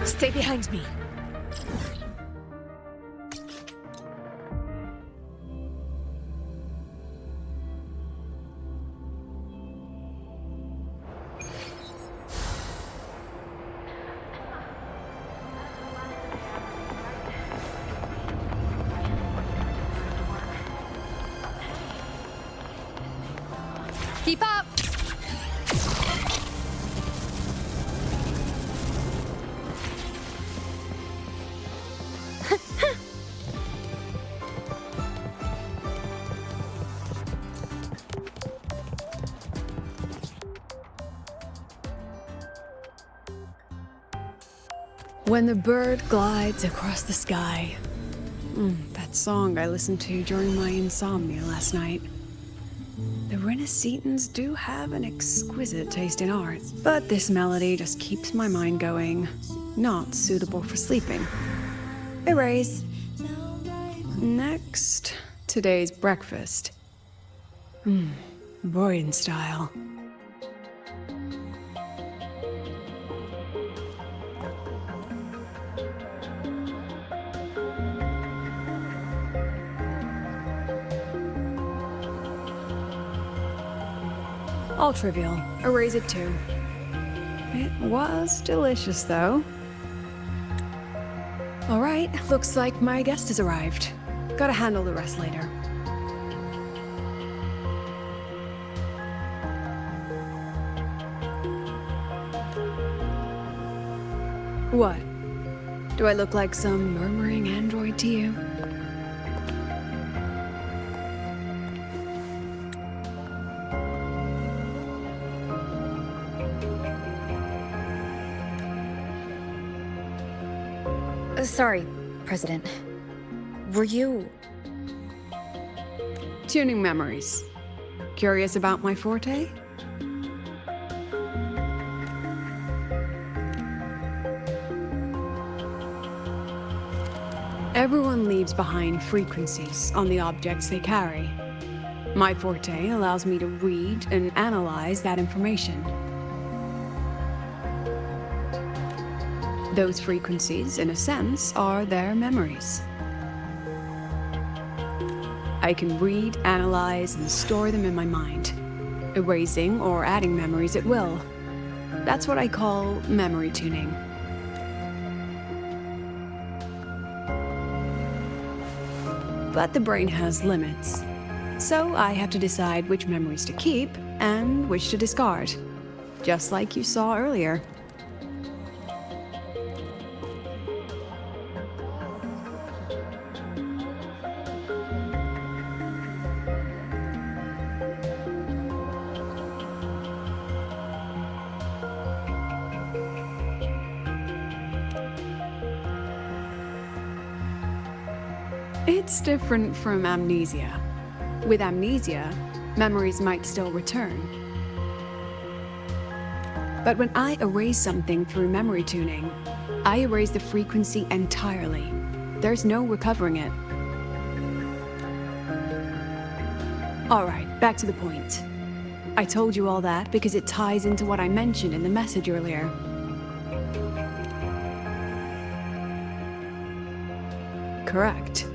Stay behind me. Keep up! When the bird glides across the sky. That song I listened to during my insomnia last night. The Renaissance do have an exquisite taste in art, but this melody just keeps my mind going. Not suitable for sleeping. Erase. Next, today's breakfast. Boyan style. All trivial. Erase it too. It was delicious, though. All right, looks like my guest has arrived. Gotta handle the rest later. What? Do I look like some murmuring android to you? Sorry, President. Were you... Tuning memories. Curious about my forte? Everyone leaves behind frequencies on the objects they carry. My forte allows me to read and analyze that information. Those frequencies, in a sense, are their memories. I can read, analyze, and store them in my mind, erasing or adding memories at will. That's what I call memory tuning. But the brain has limits, so I have to decide which memories to keep and which to discard, just like you saw earlier. It's different from amnesia. With amnesia, memories might still return. But when I erase something through memory tuning, I erase the frequency entirely. There's no recovering it. Alright, back to the point. I told you all that because it ties into what I mentioned in the message earlier. Correct.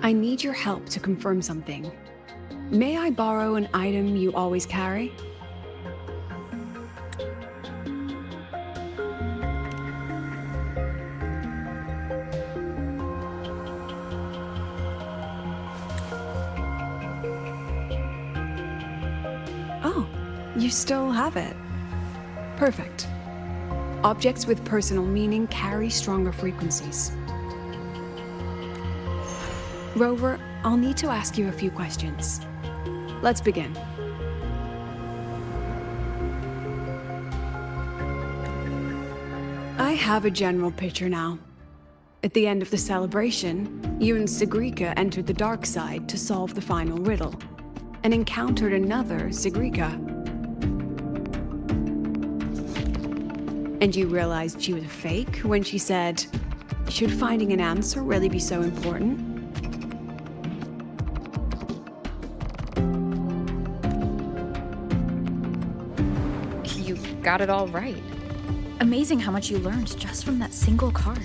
I need your help to confirm something. May I borrow an item you always carry? Oh, you still have it. Perfect. Objects with personal meaning carry stronger frequencies. Rover, I'll need to ask you a few questions. Let's begin. I have a general picture now. At the end of the celebration, you and Segue entered the dark side to solve the final riddle, and encountered another Segue. And you realized she was a fake when she said, "Should finding an answer really be so important?" You got it all right. amazing how much you learned just from that single card.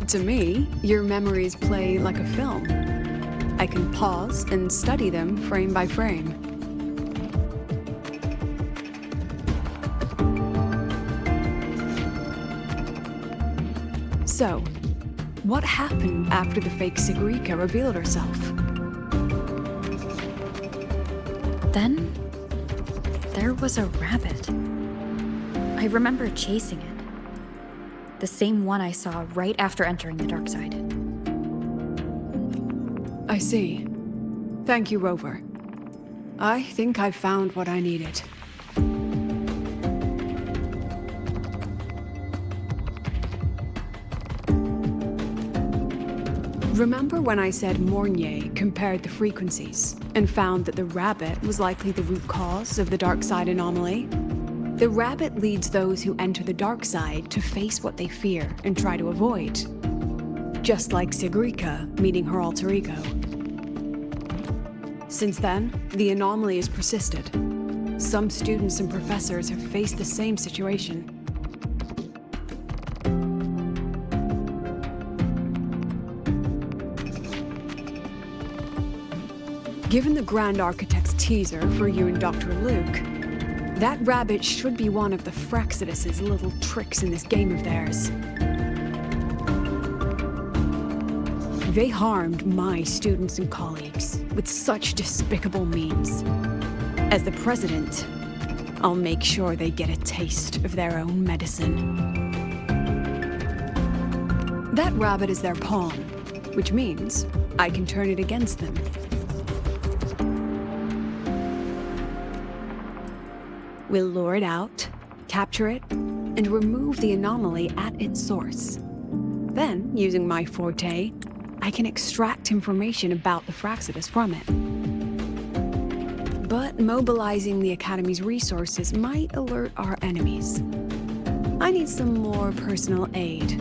To me, your memories play like a film. I can pause and study them frame by frame. So, what happened after the fake Segue revealed herself? Then, there was a rabbit. I remember chasing it. The same one I saw right after entering the dark side. I see. Thank you, Rover. I think I've found what I needed. Remember when I said Mornier compared the frequencies and found that the rabbit was likely the root cause of the dark side anomaly? The rabbit leads those who enter the dark side to face what they fear and try to avoid. Just like Segue meeting her alter ego. Since then, the anomaly has persisted. Some students and professors have faced the same situation. Given the Grand Architect's teaser for you and Dr. Luke, that rabbit should be one of the Fraxidus' little tricks in this game of theirs. They harmed my students and colleagues with such despicable means. As the president, I'll make sure they get a taste of their own medicine. That rabbit is their pawn, which means I can turn it against them. We'll lure it out, capture it, and remove the anomaly at its source. Then, using my forte, I can extract information about the Fraxidus from it. But mobilizing the Academy's resources might alert our enemies. I need some more personal aid.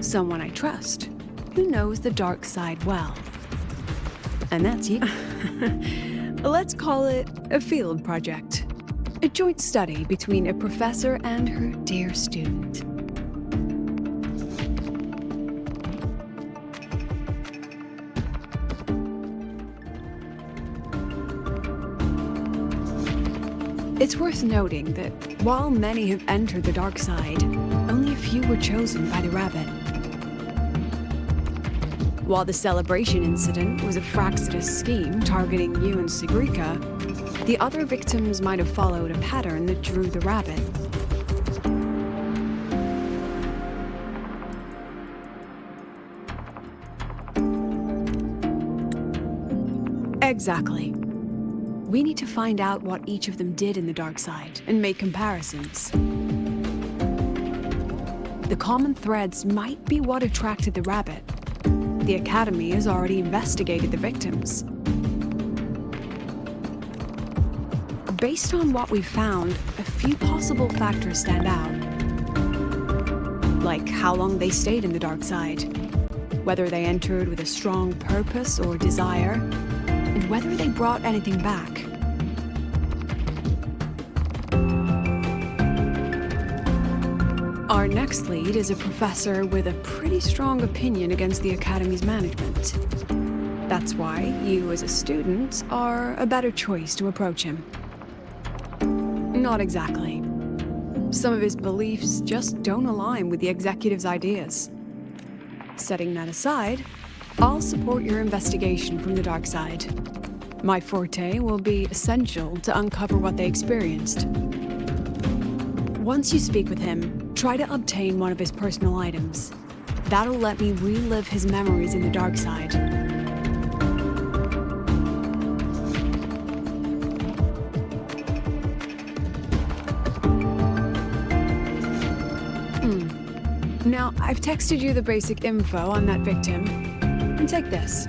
Someone I trust, who knows the dark side well. And that's you. Let's call it a field project. A joint study between a professor and her dear student. It's worth noting that while many have entered the dark side, only a few were chosen by the rabbit. While the celebration incident was a Fraxidus scheme targeting you and Segue, the other victims might have followed a pattern that drew the rabbit. Exactly. We need to find out what each of them did in the dark side and make comparisons. The common threads might be what attracted the rabbit. The Academy has already investigated the victims. Based on what we've found, a few possible factors stand out. Like how long they stayed in the dark side, whether they entered with a strong purpose or desire, and whether they brought anything back. Our next lead is a professor with a pretty strong opinion against the Academy's management. That's why you as a student are a better choice to approach him. Not exactly. Some of his beliefs just don't align with the executive's ideas. Setting that aside, I'll support your investigation from the dark side. My forte will be essential to uncover what they experienced. Once you speak with him, try to obtain one of his personal items. That'll let me relive his memories in the dark side. Now, I've texted you the basic info on that victim. And take this.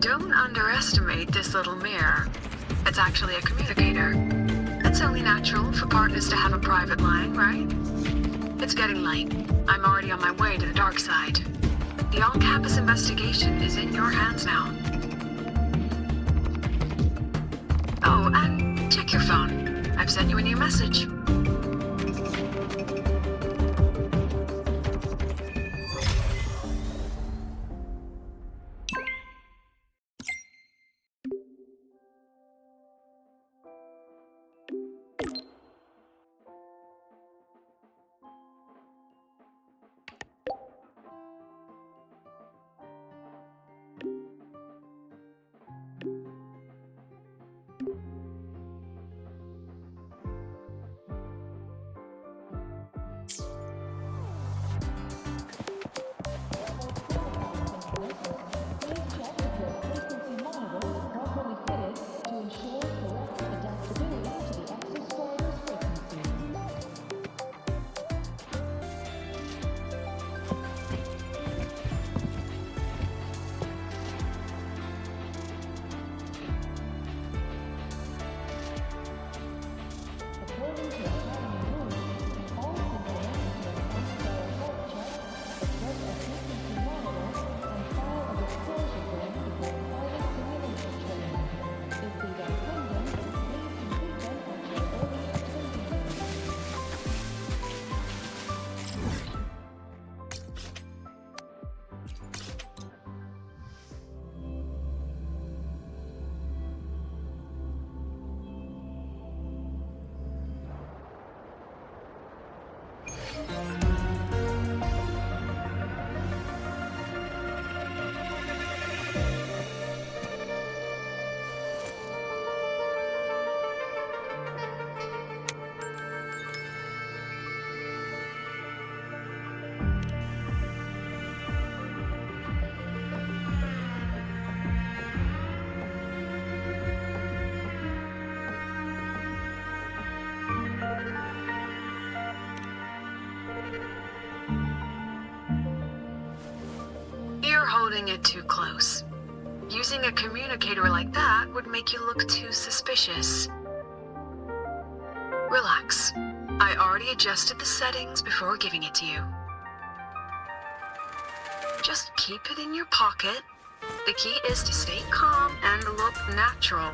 Don't underestimate this little mirror. It's actually a communicator. It's only natural for partners to have a private line, right? It's getting late. I'm already on my way to the dark side. The on-campus investigation is in your hands now. Oh, and check your phone. I've sent you a new message. You're holding it too close. Using a communicator like that would make you look too suspicious. Relax. I already adjusted the settings before giving it to you. Just keep it in your pocket. The key is to stay calm and look natural.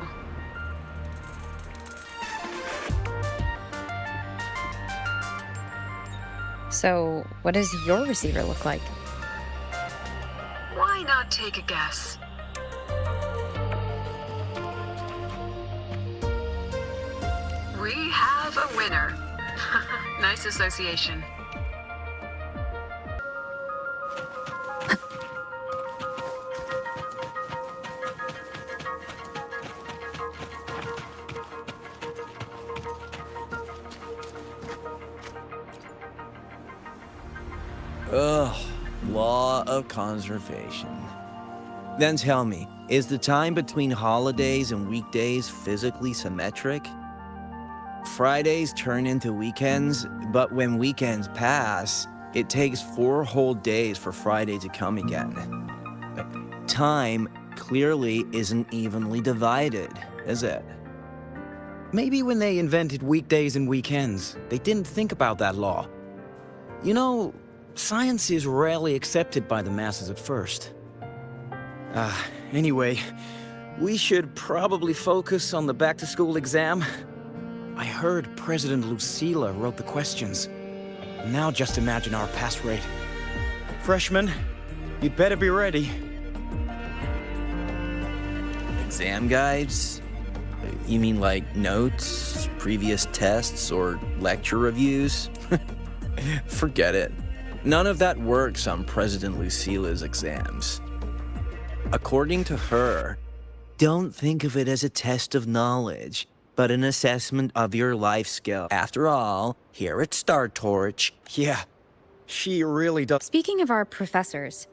So, what does your receiver look like? Why not take a guess? We have a winner. Nice association. Ugh, law of conservation. Then tell me, is the time between holidays and weekdays physically symmetric? Fridays turn into weekends, but when weekends pass, it takes 4 whole days for Friday to come again. Time clearly isn't evenly divided, is it? Maybe when they invented weekdays and weekends, they didn't think about that law. You know, science is rarely accepted by the masses at first. Anyway, we should probably focus on the back-to-school exam. I heard President Lucilla wrote the questions. Now just imagine our pass rate. Freshmen, you'd better be ready. Exam guides? You mean like notes, previous tests, or lecture reviews? Forget it. None of that works on President Lucilla's exams. According to her, don't think of it as a test of knowledge, but an assessment of your life skill. After all, here at Star Torch. Yeah, she really does. Speaking of our professors,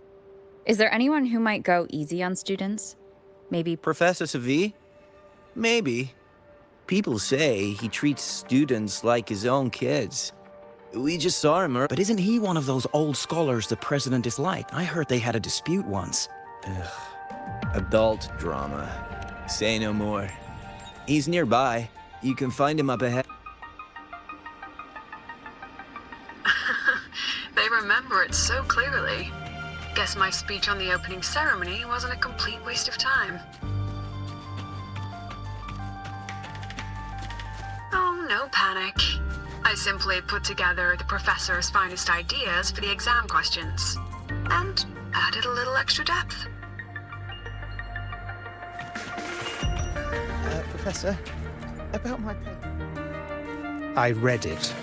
is there anyone who might go easy on students? Maybe Professor Segue? Maybe. People say he treats students like his own kids. We just saw him. But isn't he one of those old scholars the president disliked? I heard they had a dispute once. Ugh. Adult drama. Say no more. He's nearby. You can find him up ahead. They remember it so clearly. Guess my speech on the opening ceremony wasn't a complete waste of time. Oh, no panic. I simply put together the professor's finest ideas for the exam questions, and added a little extra depth. Professor, about my paper. I read it.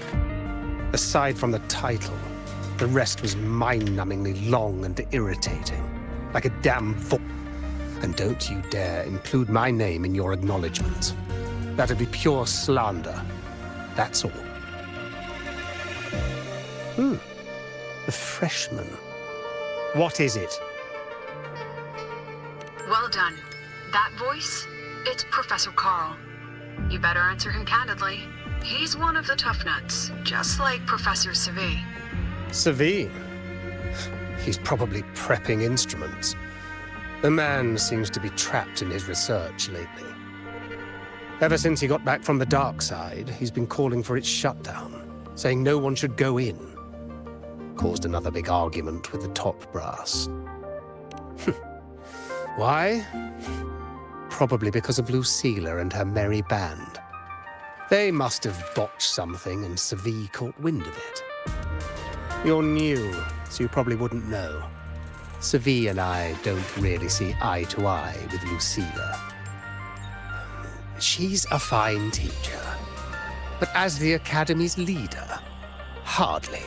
Aside from the title, the rest was mind-numbingly long and irritating, like a damn And don't you dare include my name in your acknowledgements. That'd be pure slander. That's all. The freshman. What is it? Well done. That voice? It's Professor Carl. You better answer him candidly. He's one of the tough nuts, just like Professor Segue. Segue? He's probably prepping instruments. The man seems to be trapped in his research lately. Ever since he got back from the dark side, he's been calling for its shutdown, saying no one should go in. Caused another big argument with the top brass. Why? Probably because of Lucilla and her merry band. They must have botched something and Segue caught wind of it. You're new, so you probably wouldn't know. Segue and I don't really see eye to eye with Lucilla. She's a fine teacher, but as the Academy's leader, hardly.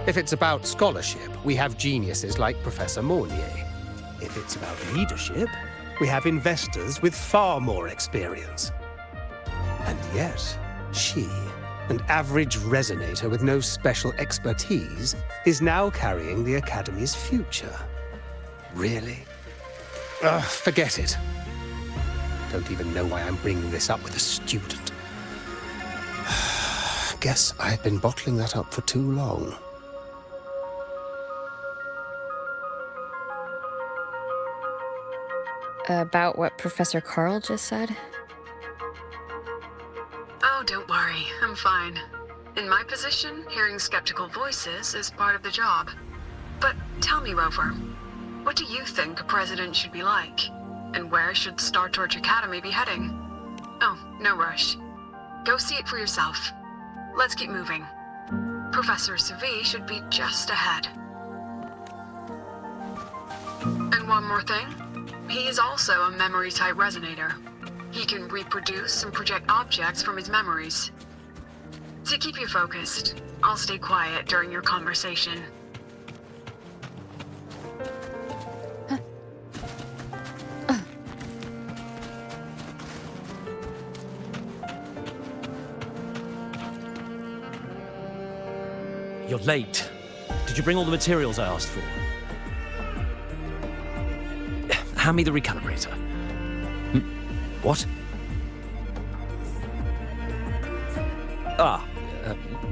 If it's about scholarship, we have geniuses like Professor Mornier. If it's about leadership, we have investors with far more experience. And yet, she, an average resonator with no special expertise, is now carrying the Academy's future. Really? Forget it. Don't even know why I'm bringing this up with a student. Guess I've been bottling that up for too long. About what Professor Carl just said? Oh, don't worry. I'm fine. In my position, hearing skeptical voices is part of the job. But tell me, Rover, what do you think a president should be like? And where should Star Torch Academy be heading? Oh, no rush. Go see it for yourself. Let's keep moving. Professor Segue should be just ahead. And one more thing. He is also a memory-type resonator. He can reproduce and project objects from his memories. To keep you focused, I'll stay quiet during your conversation. You're late. Did you bring all the materials I asked for? Hand me the recalibrator. What?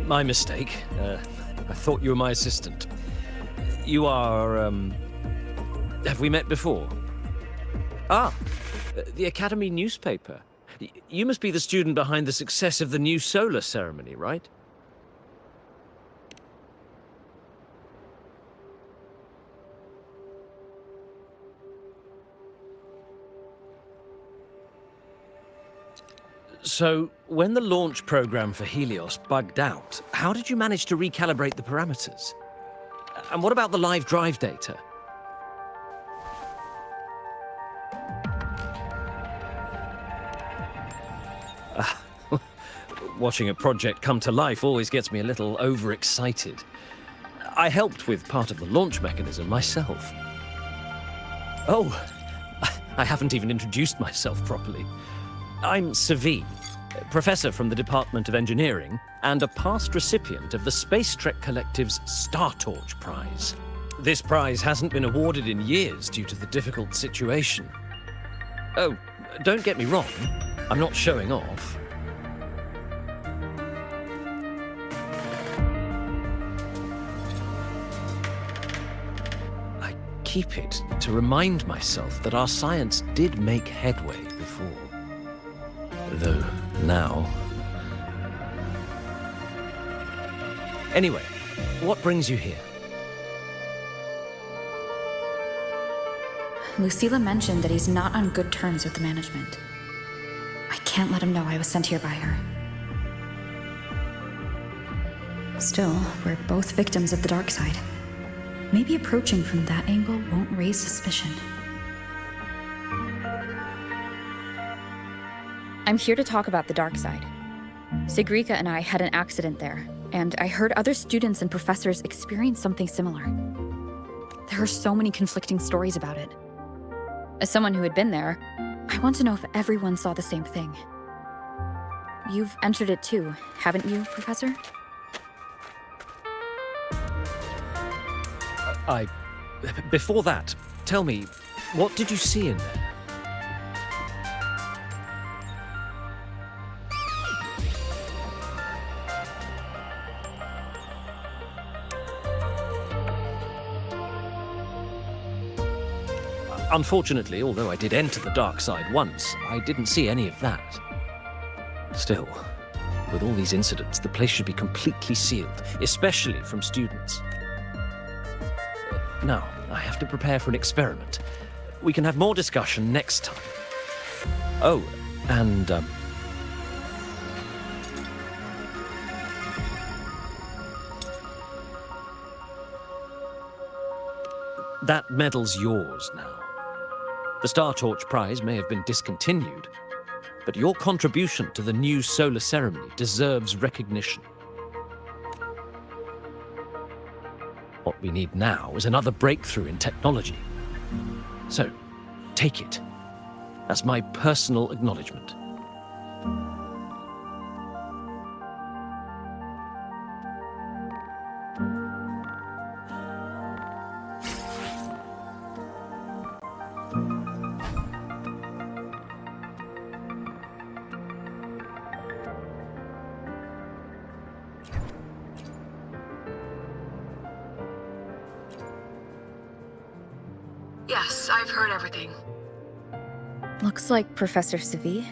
My mistake. I thought you were my assistant. You are, have we met before? The Academy newspaper. You must be the student behind the success of the new solar ceremony, right? So, when the launch program for Helios bugged out, how did you manage to recalibrate the parameters? And what about the live drive data? Watching a project come to life always gets me a little overexcited. I helped with part of the launch mechanism myself. Oh, I haven't even introduced myself properly. I'm Segue, professor from the Department of Engineering and a past recipient of the Space Trek Collective's Star Torch Prize. This prize hasn't been awarded in years due to the difficult situation. Oh, don't get me wrong, I'm not showing off. I keep it to remind myself that our science did make headway before. Though now... Anyway, what brings you here? Lucilla mentioned that he's not on good terms with the management. I can't let him know I was sent here by her. Still, we're both victims of the dark side. Maybe approaching from that angle won't raise suspicion. I'm here to talk about the dark side. Segue and I had an accident there, and I heard other students and professors experience something similar. There are so many conflicting stories about it. As someone who had been there, I want to know if everyone saw the same thing. You've entered it too, haven't you, Professor? Before that, tell me, what did you see in there? Unfortunately, although I did enter the dark side once, I didn't see any of that. Still, with all these incidents, the place should be completely sealed, especially from students. Now, I have to prepare for an experiment. We can have more discussion next time. Oh, and, that medal's yours now. The Star Torch Prize may have been discontinued, but your contribution to the new solar ceremony deserves recognition. What we need now is another breakthrough in technology. So, take it as my personal acknowledgement. Yes, I've heard everything. Looks like Professor Segue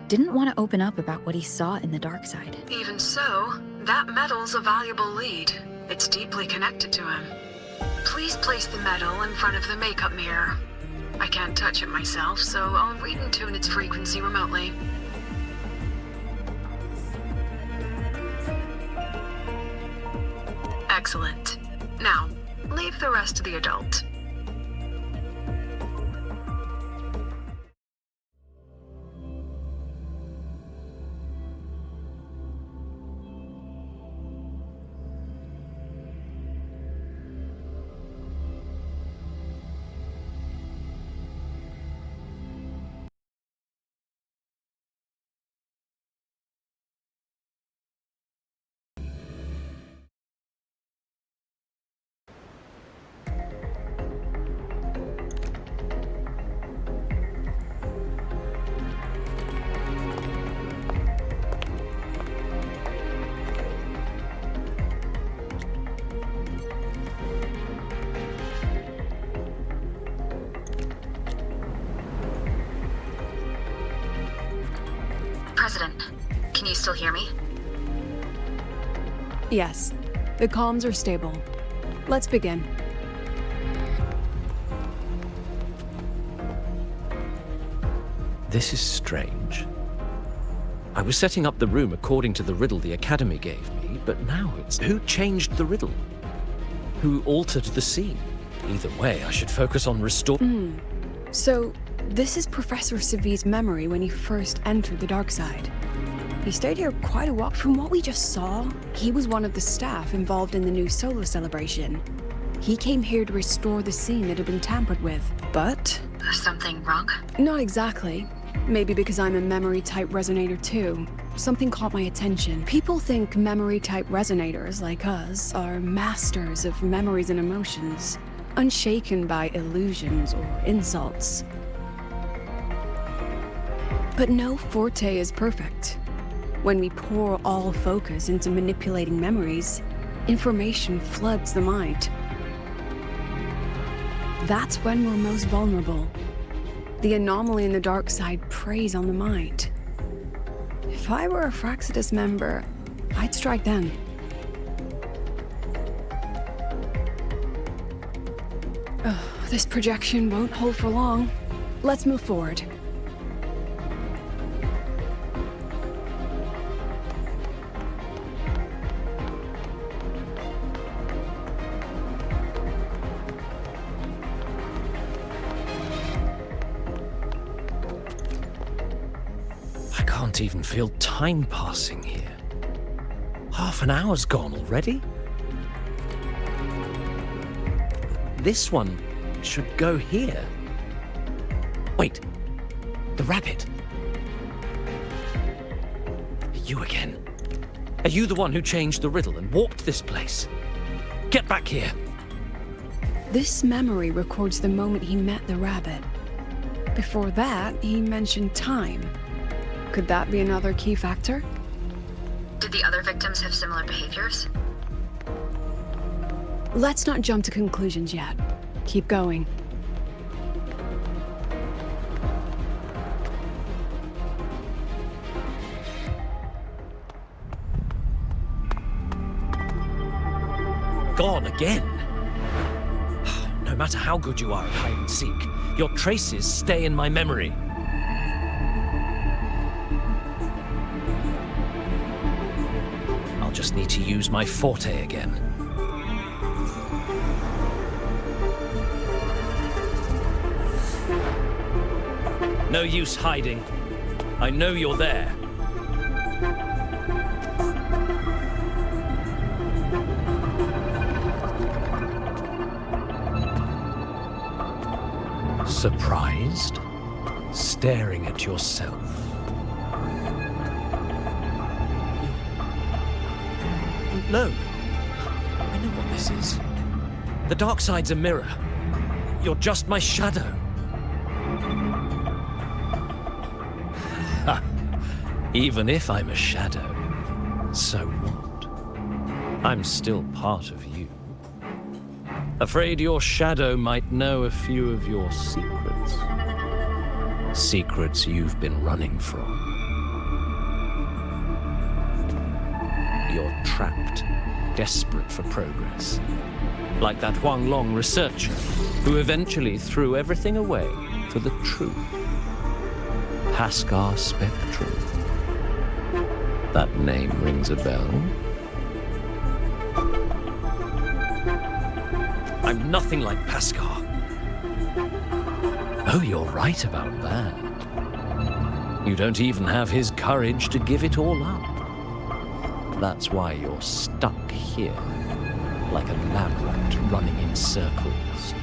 didn't want to open up about what he saw in the dark side. Even so, that medal's a valuable lead. It's deeply connected to him. Please place the medal in front of the makeup mirror. I can't touch it myself, so I'll read and tune its frequency remotely. Excellent. Now, leave the rest to the adult. President, can you still hear me? Yes, the comms are stable. Let's begin. This is strange. I was setting up the room according to the riddle the Academy gave me, but now it's... Who changed the riddle? Who altered the scene? Either way, I should focus on So, this is Professor Segue's memory when he first entered the dark side. He stayed here quite a while. From what we just saw, he was one of the staff involved in the new solar celebration. He came here to restore the scene that had been tampered with, but... Something wrong? Not exactly. Maybe because I'm a memory-type resonator too. Something caught my attention. People think memory-type resonators like us are masters of memories and emotions, unshaken by illusions or insults. But no forte is perfect. When we pour all focus into manipulating memories, information floods the mind. That's when we're most vulnerable. The anomaly in the dark side preys on the mind. If I were a Fraxidus member, I'd strike then. This projection won't hold for long. Let's move forward. I can't even feel time passing here. Half an hour's gone already? This one should go here. Wait, the rabbit. You again. Are you the one who changed the riddle and warped this place? Get back here. This memory records the moment he met the rabbit. Before that, he mentioned time. Could that be another key factor? Did the other victims have similar behaviors? Let's not jump to conclusions yet. Keep going. Gone again. No matter how good you are at hide and seek, your traces stay in my memory. I'll just need to use my forte again. No use hiding. I know you're there. Surprised? Staring at yourself. No. I know what this is. The dark side's a mirror. You're just my shadow. Ha! Even if I'm a shadow, so what? I'm still part of you. Afraid your shadow might know a few of your secrets. Secrets you've been running from. You're trapped, desperate for progress. Like that Huang Long researcher, who eventually threw everything away for the truth. Pascar Spectrum. That name rings a bell. I'm nothing like Pascar. Oh, you're right about that. You don't even have his courage to give it all up. That's why you're stuck here, like a lab rat running in circles.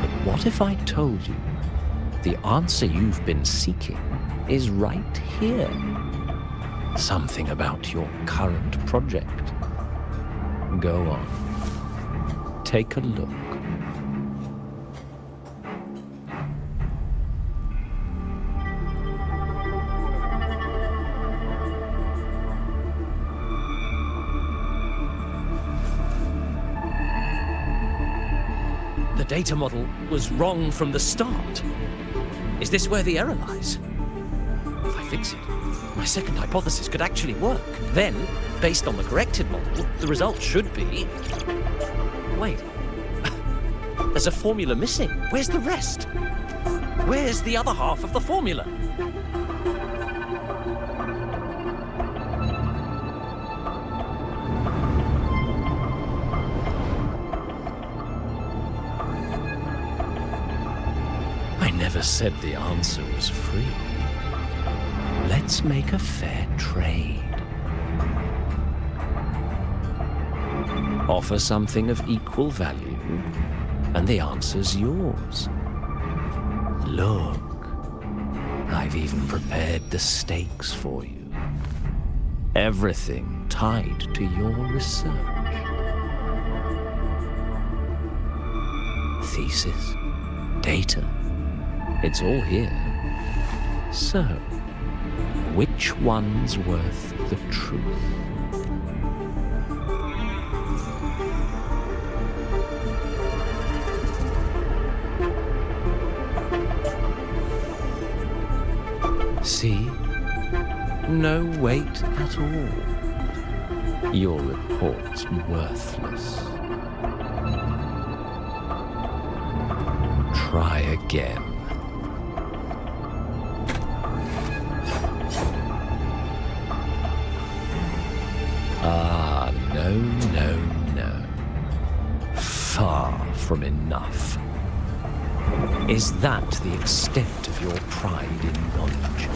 But what if I told you the answer you've been seeking is right here? Something about your current project. Go on. Take a look. The data model was wrong from the start. Is this where the error lies? If I fix it, my second hypothesis could actually work. Then, based on the corrected model, the result should be... Wait. There's a formula missing. Where's the rest? Where's the other half of the formula? I never said the answer was free. Let's make a fair trade. Offer something of equal value, and the answer's yours. Look, I've even prepared the stakes for you. Everything tied to your research. Thesis, data, it's all here. So, which one's worth the truth? See? No weight at all. Your report's worthless. Try again. Ah, no, no, no. Far from enough. Is that the extent of your pride in knowledge?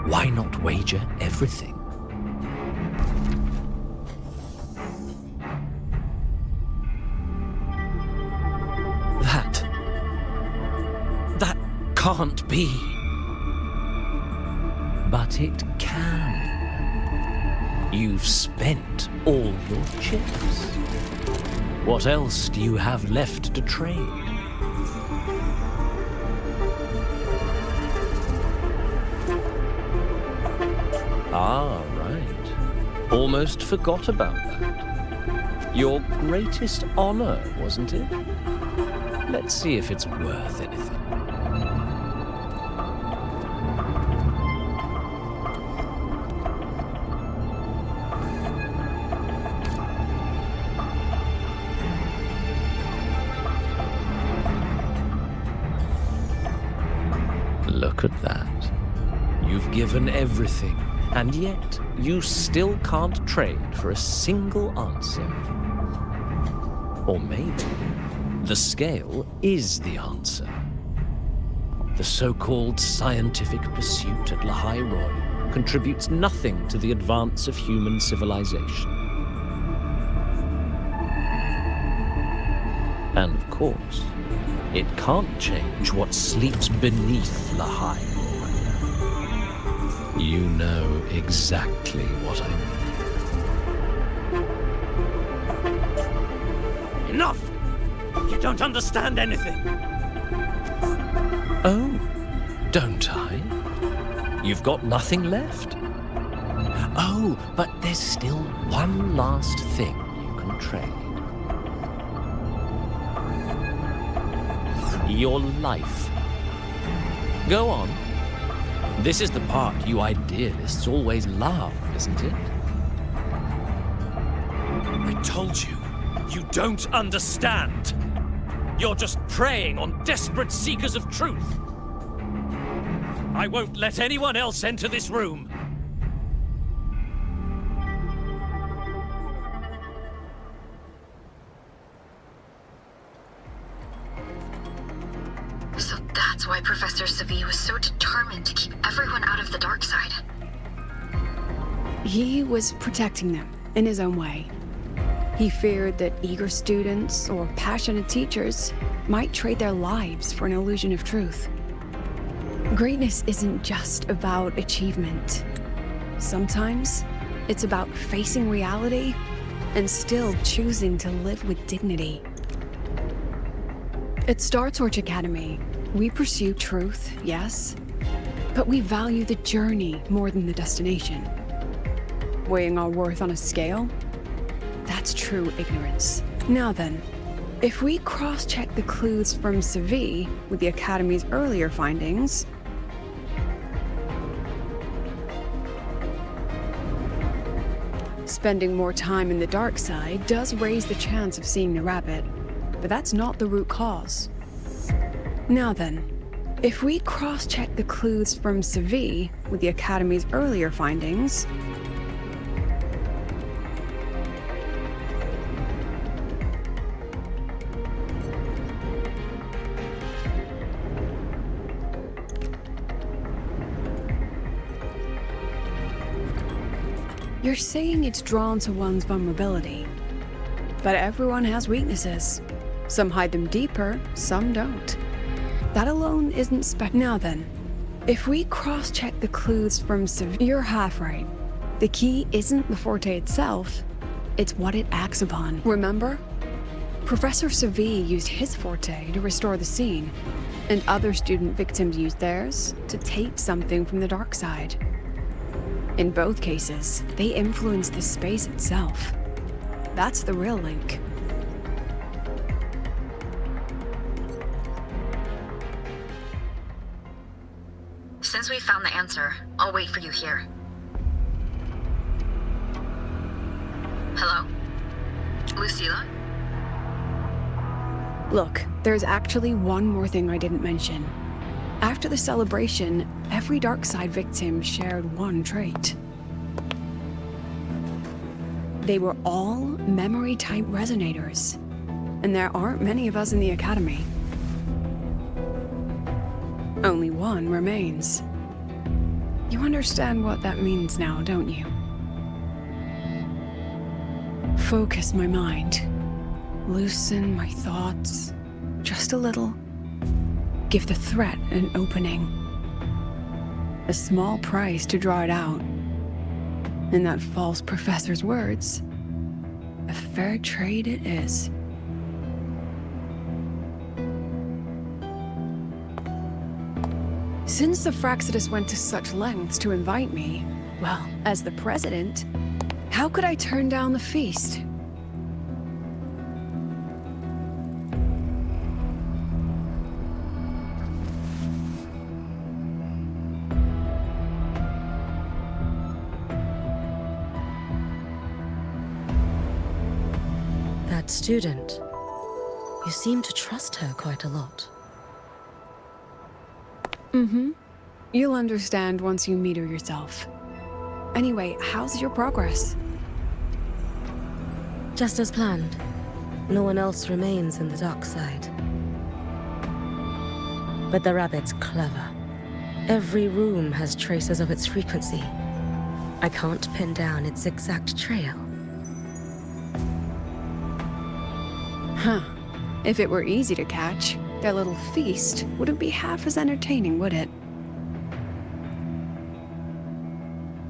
Why not wager everything? That can't be. But it can. You've spent all your chips. What else do you have left to trade? Ah, right. Almost forgot about that. Your greatest honor, wasn't it? Let's see if it's worth anything. Look at that. You've given everything, and yet you still can't trade for a single answer. Or maybe the scale is the answer. The so-called scientific pursuit at Lahai Roy contributes nothing to the advance of human civilization. And of course, it can't change what sleeps beneath Lahai Roy. You know exactly what I mean. Enough! You don't understand anything. Oh, don't I? You've got nothing left? Oh, but there's still one last thing you can trade. Your life. Go on. This is the part you idealists always love, isn't it? I told you, you don't understand. You're just preying on desperate seekers of truth. I won't let anyone else enter this room. So that's why Professor Segue was so determined to keep everyone out of the dark side. He was protecting them in his own way. He feared that eager students or passionate teachers might trade their lives for an illusion of truth. Greatness isn't just about achievement. Sometimes it's about facing reality and still choosing to live with dignity. At Star Torch Academy, we pursue truth, yes, but we value the journey more than the destination. Weighing our worth on a scale? That's true ignorance. Now then, if we cross-check the clues from Segue with the Academy's earlier findings, spending more time in the dark side does raise the chance of seeing the rabbit, but that's not the root cause. Now then, if we cross-check the clues from Segue with the Academy's earlier findings, you're saying it's drawn to one's vulnerability. But everyone has weaknesses. Some hide them deeper, some don't. That alone isn't Now then, if we cross-check the clues from Segue, you're half right. The key isn't the forte itself, it's what it acts upon. Remember? Professor Segue used his forte to restore the scene, and other student victims used theirs to take something from the dark side. In both cases, they influence the space itself. That's the real link. Since answer, I'll wait for you here. Hello? Lucilla? Look, there's actually one more thing I didn't mention. After the celebration, every Darkside victim shared one trait. They were all memory-type resonators, and there aren't many of us in the Academy. Only one remains. You understand what that means now, don't you? Focus my mind. Loosen my thoughts. Just a little. Give the threat an opening. A small price to draw it out. In that false professor's words, a fair trade it is. Since the Fraxidus went to such lengths to invite me, well, as the president, how could I turn down the feast? That student. You seem to trust her quite a lot. Mm-hmm. You'll understand once you meet her yourself. Anyway, how's your progress? Just as planned. No one else remains in the dark side. But the rabbit's clever. Every room has traces of its frequency. I can't pin down its exact trail. Huh. If it were easy to catch, their little feast wouldn't be half as entertaining, would it?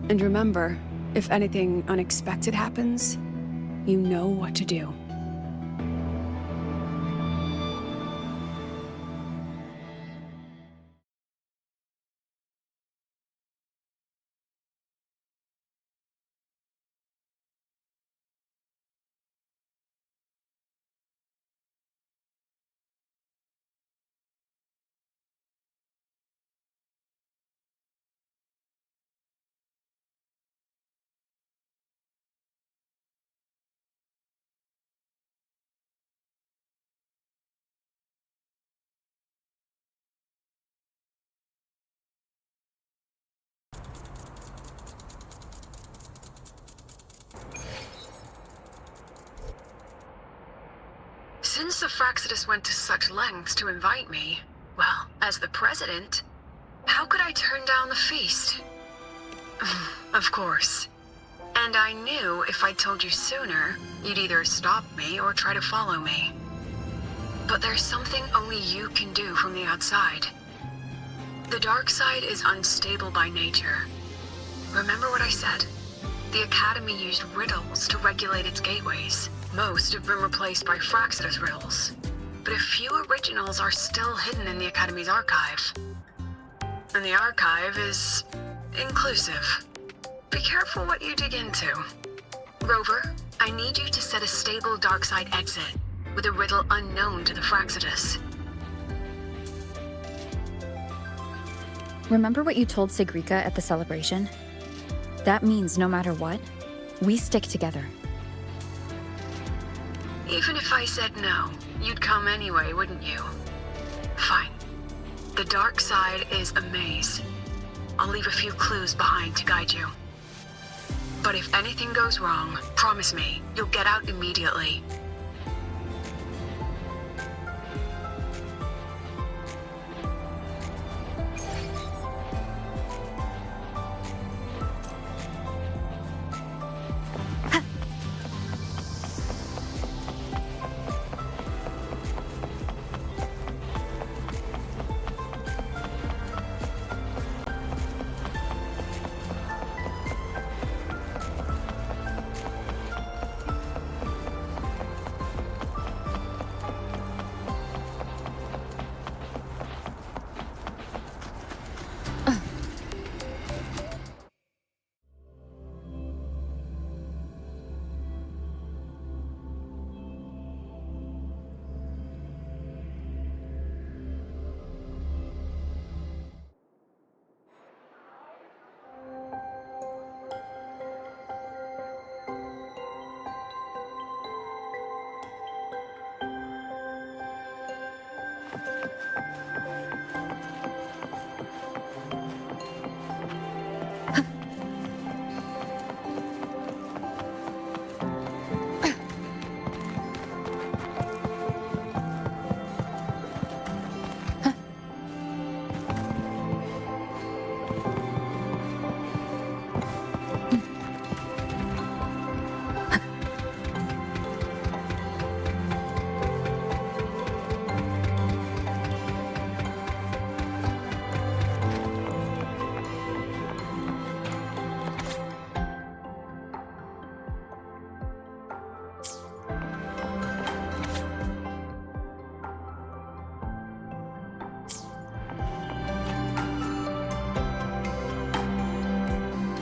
And remember, if anything unexpected happens, you know what to do. Since the Fraxidus went to such lengths to invite me, well, as the president, how could I turn down the feast? Of course. And I knew if I told you sooner, you'd either stop me or try to follow me. But there's something only you can do from the outside. The dark side is unstable by nature. Remember what I said? The Academy used riddles to regulate its gateways. Most have been replaced by Fraxidus riddles. But a few originals are still hidden in the Academy's archive. And the archive is inclusive. Be careful what you dig into. Rover, I need you to set a stable dark side exit with a riddle unknown to the Fraxidus. Remember what you told Segue at the celebration? That means no matter what, we stick together. Even if I said no, you'd come anyway, wouldn't you? Fine. The dark side is a maze. I'll leave a few clues behind to guide you. But if anything goes wrong, promise me, you'll get out immediately.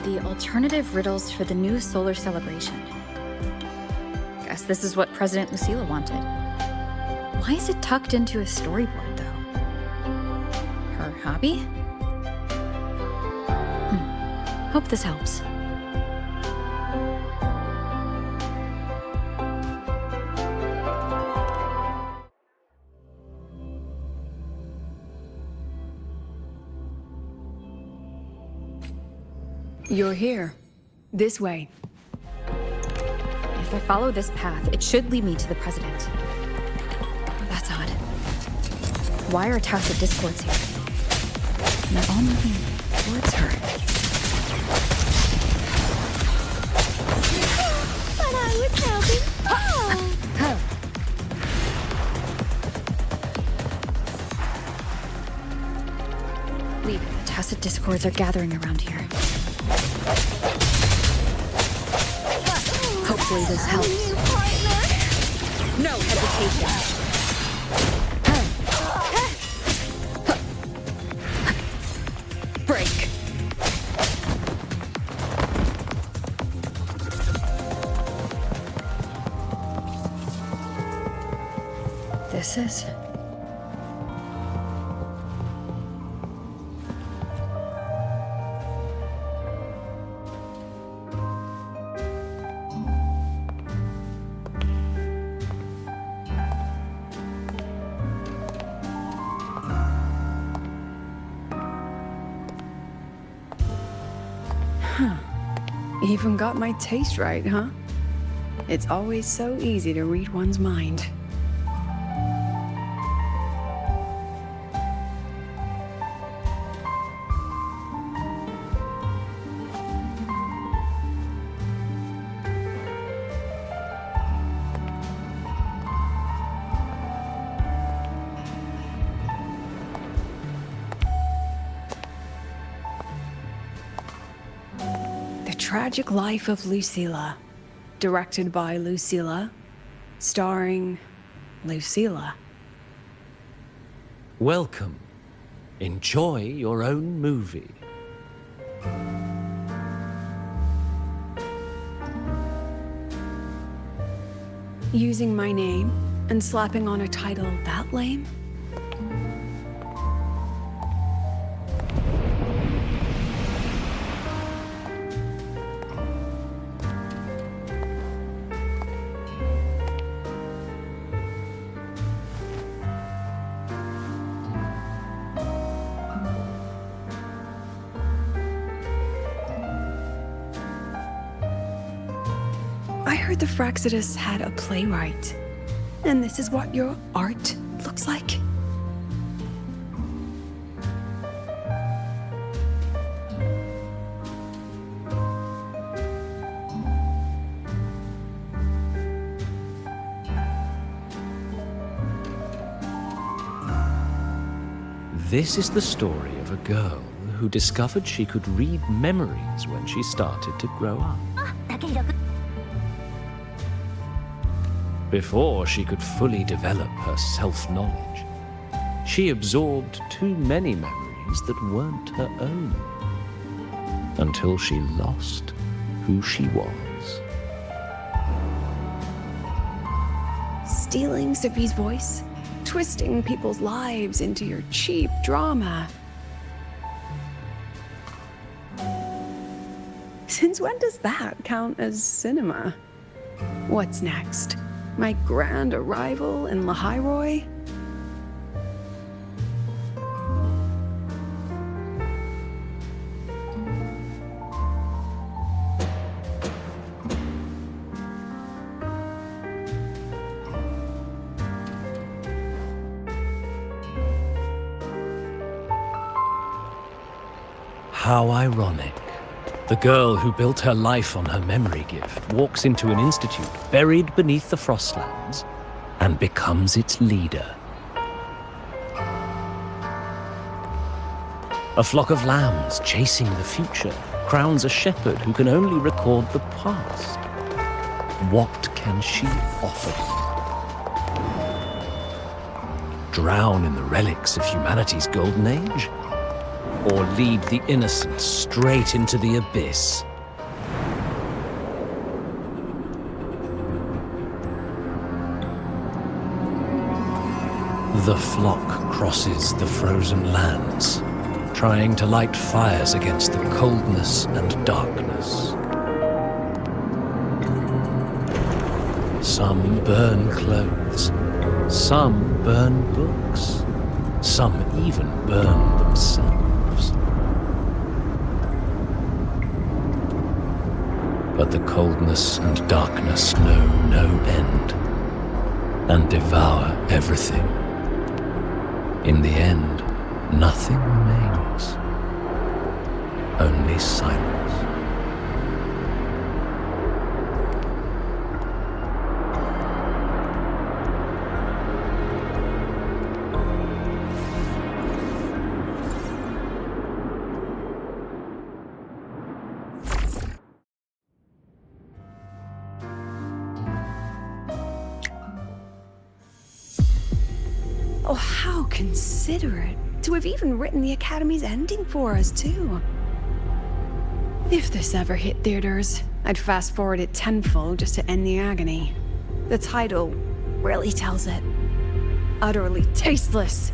The alternative riddles for the new solar celebration. Guess this is what President Lucilla wanted. Why is it tucked into a storyboard, though? Her hobby? Hope this helps. You're here. This way. If I follow this path, it should lead me to the president. That's odd. Why are tacit discords here? And they're all moving towards her. But I was helping. Oh. Leave it. The tacit discords are gathering around here. Hopefully this helps. No hesitation. Break. This is... Even got my taste right, huh? It's always so easy to read one's mind. Tragic Life of Lucilla, directed by Lucilla, starring Lucilla. Welcome. Enjoy your own movie. Using my name and slapping on a title that lame? I heard the Fraxidus had a playwright. And this is what your art looks like? This is the story of a girl who discovered she could read memories when she started to grow up. Before she could fully develop her self-knowledge, she absorbed too many memories that weren't her own, until she lost who she was. Stealing Sophie's voice? Twisting people's lives into your cheap drama. Since when does that count as cinema? What's next? My grand arrival in Lahairoi? How ironic. The girl who built her life on her memory gift walks into an institute buried beneath the Frostlands and becomes its leader. A flock of lambs chasing the future crowns a shepherd who can only record the past. What can she offer them? Drown in the relics of humanity's golden age? Or lead the innocent straight into the abyss? The flock crosses the frozen lands, trying to light fires against the coldness and darkness. Some burn clothes, some burn books, some even burn themselves. But the coldness and darkness know no end, and devour everything. In the end, nothing remains, only silence. Oh, how considerate to have even written the Academy's ending for us, too. If this ever hit theaters, I'd fast forward it tenfold just to end the agony. The title really tells it. Utterly tasteless.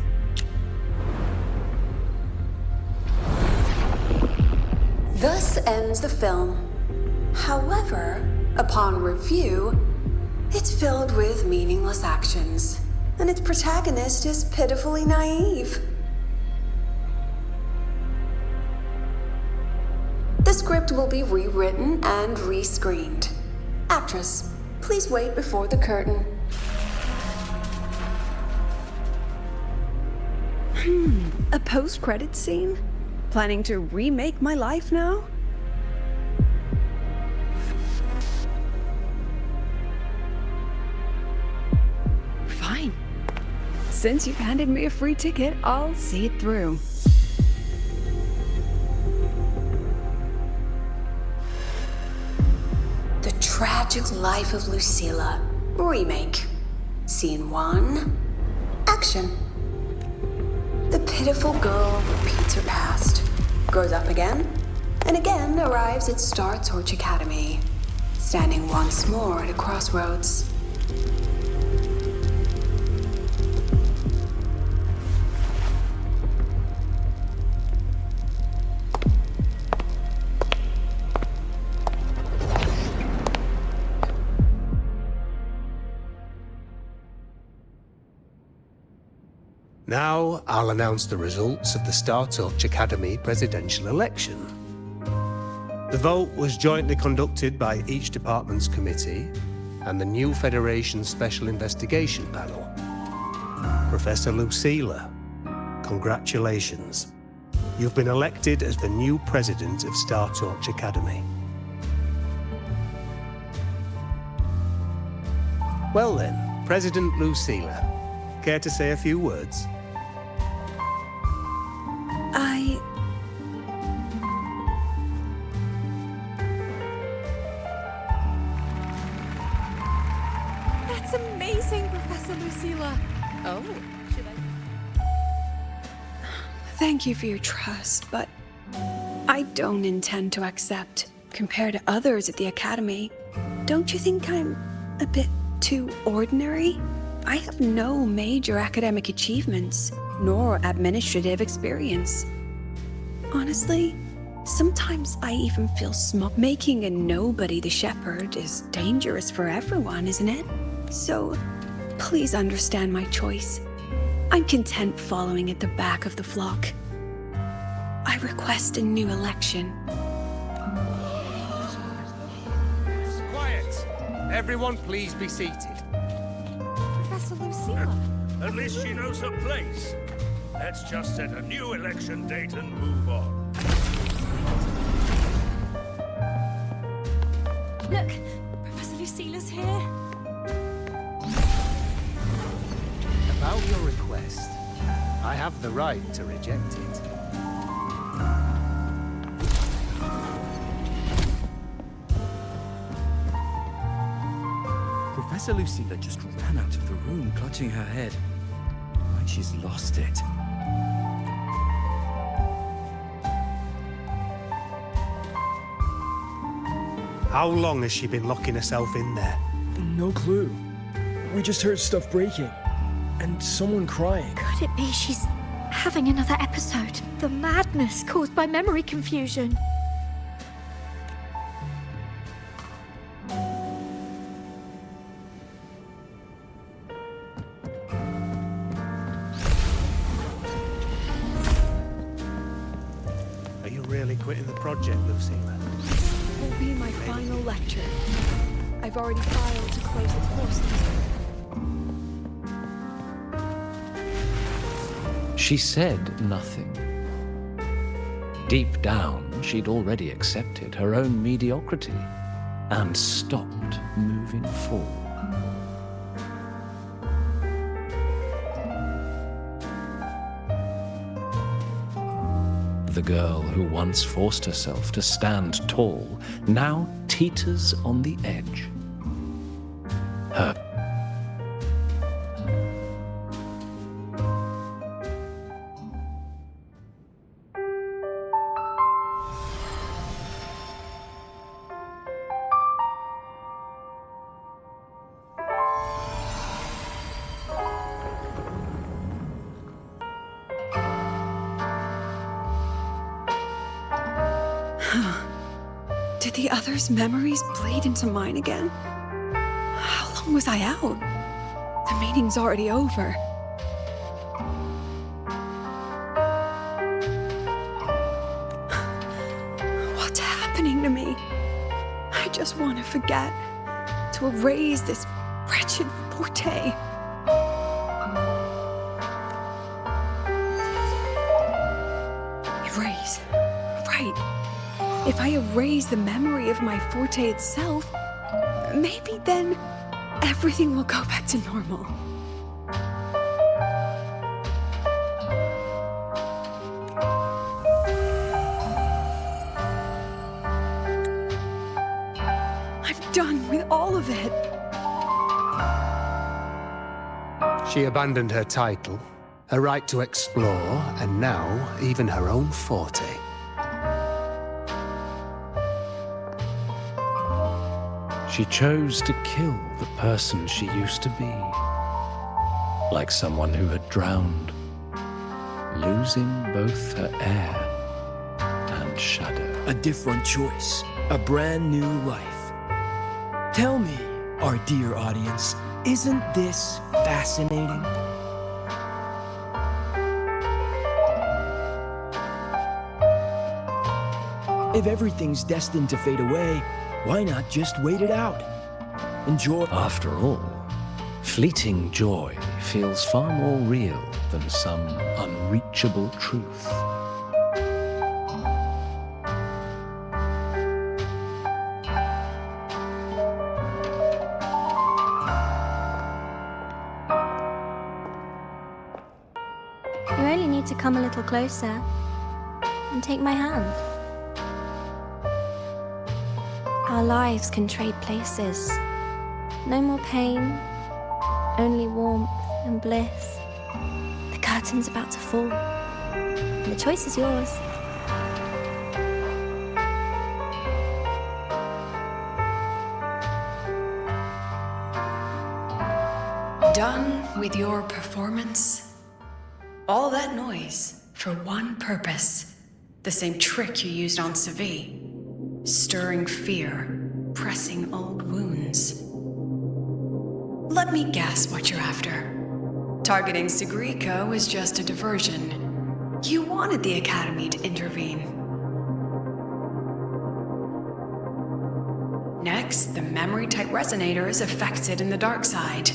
Thus ends the film. However, upon review, it's filled with meaningless actions, and its protagonist is pitifully naive. The script will be rewritten and rescreened. Actress, please wait before the curtain. A post-credits scene? Planning to remake my life now? Fine. Since you've handed me a free ticket, I'll see it through. The Tragic Life of Lucilla. Remake. Scene 1. Action. The pitiful girl repeats her past, grows up again, and again arrives at Star Torch Academy, standing once more at a crossroads. Now, I'll announce the results of the Star Torch Academy presidential election. The vote was jointly conducted by each department's committee and the new Federation's Special Investigation Panel. Professor Lucilla, congratulations. You've been elected as the new president of Star Torch Academy. Well then, President Lucilla, care to say a few words? That's amazing, Professor Lucilla. Oh, should I? Thank you for your trust, but I don't intend to accept. Compared to others at the Academy, don't you think I'm a bit too ordinary? I have no major academic achievements, nor administrative experience. Honestly, sometimes I even feel small. Making a nobody the shepherd is dangerous for everyone, isn't it? So, please understand my choice. I'm content following at the back of the flock. I request a new election. Quiet! Everyone please be seated. Professor Lucilla. At least she knows her place. Let's just set a new election date and move on. Look, Professor Lucilla's here. About your request, I have the right to reject it. Professor Lucilla just ran out of the room, clutching her head. Like she's lost it. How long has she been locking herself in there? No clue. We just heard stuff breaking. And someone crying. Could it be she's having another episode? The madness caused by memory confusion. Are you really quitting the project, Lucilla? This will be my final lecture. I've already filed to close the course. She said nothing. Deep down, she'd already accepted her own mediocrity and stopped moving forward. The girl who once forced herself to stand tall now teeters on the edge. Her Did the others' memories bleed into mine again? How long was I out? The meeting's already over. What's happening to me? I just want to forget, to erase this wretched forte. Erase. Right. If I erase the memory of my forte itself, maybe then everything will go back to normal. I'm done with all of it. She abandoned her title, her right to explore, and now even her own forte. She chose to kill the person she used to be, like someone who had drowned, losing both her air and shadow. A different choice. A brand new life. Tell me, our dear audience, isn't this fascinating? If everything's destined to fade away, why not just wait it out? Enjoy. After all, fleeting joy feels far more real than some unreachable truth. You only need to come a little closer and take my hand. Our lives can trade places. No more pain, only warmth and bliss. The curtain's about to fall, and the choice is yours. Done with your performance? All that noise for one purpose. The same trick you used on Segue. Stirring fear, pressing old wounds. Let me guess what you're after. Targeting Segue was just a diversion. You wanted the Academy to intervene. Next, the memory-type resonator is affected in the dark side.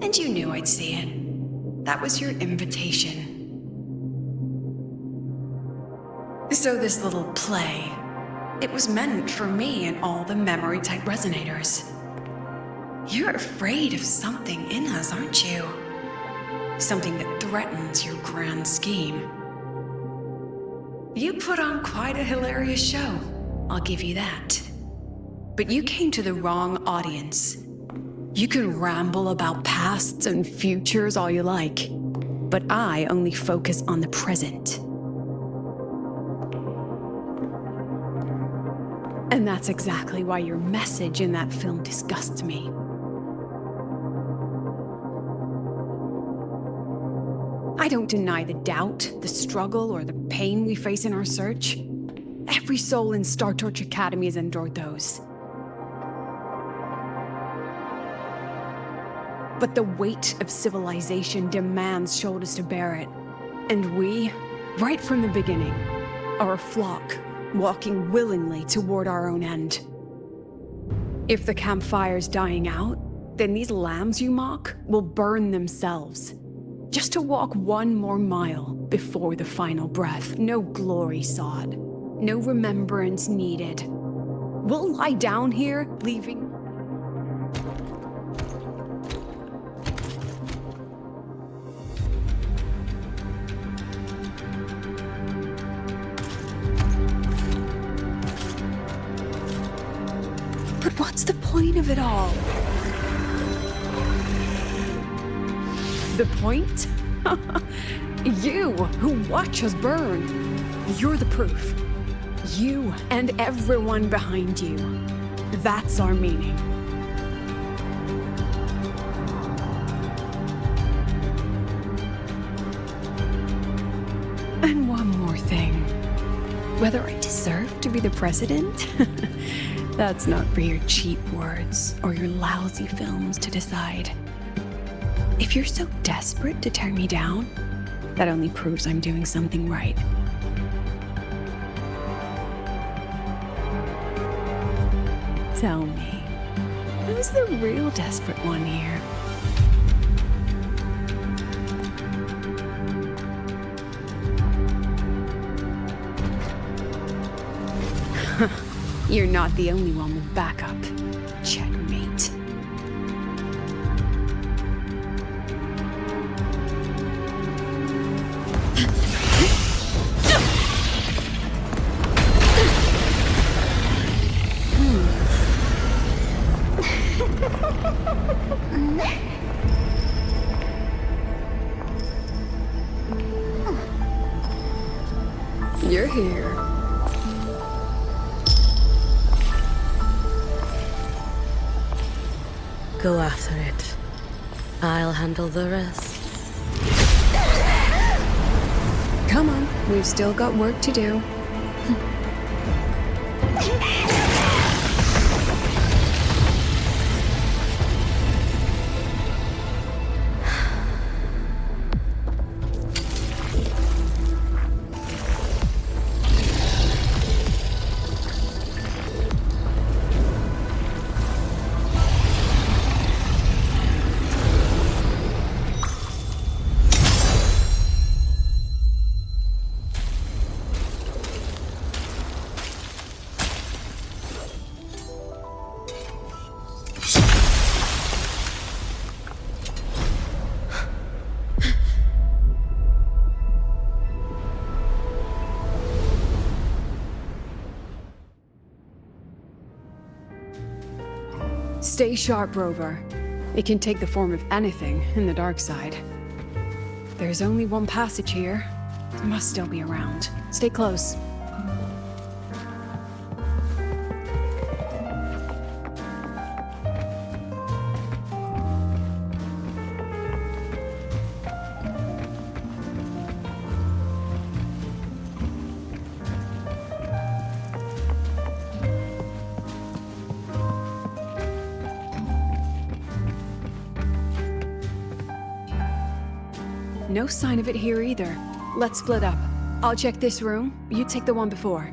And you knew I'd see it. That was your invitation. So this little play, It was meant for me and all the memory-type resonators. You're afraid of something in us, aren't you? Something that threatens your grand scheme. You put on quite a hilarious show, I'll give you that. But you came to the wrong audience. You can ramble about pasts and futures all you like, but I only focus on the present. And that's exactly why your message in that film disgusts me. I don't deny the doubt, the struggle, or the pain we face in our search. Every soul in Star Torch Academy has endured those. But the weight of civilization demands shoulders to bear it. And we, right from the beginning, are a flock, walking willingly toward our own end. If the campfire's dying out, then these lambs you mock will burn themselves, just to walk one more mile before the final breath. No glory sought, no remembrance needed. We'll lie down here, leaving... But what's the point of it all? The point? You, who watch us burn. You're the proof. You and everyone behind you. That's our meaning. And one more thing. Whether I deserve to be the president? That's not for your cheap words or your lousy films to decide. If you're so desperate to tear me down, that only proves I'm doing something right. Tell me, who's the real desperate one here? You're not the only one with backup. Checkmate. You're here. Go after it. I'll handle the rest. Come on, we've still got work to do. Stay sharp, Rover. It can take the form of anything in the dark side. There's only one passage here. It must still be around. Stay close. No sign of it here either. Let's split up. I'll check this room. You take the one before.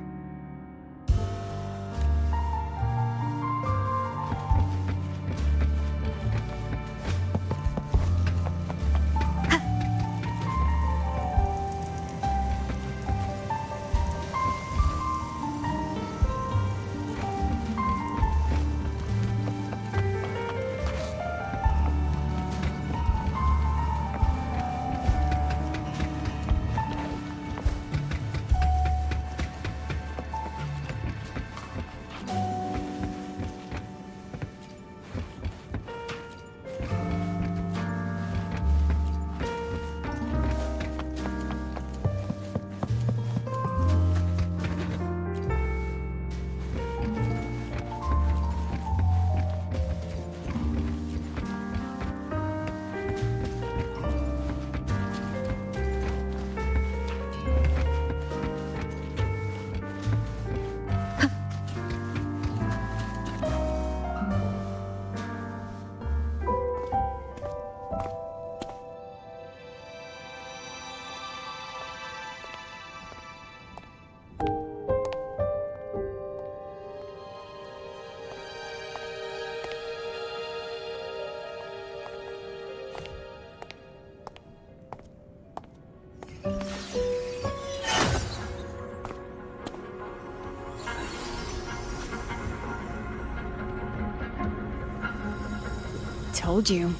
told you.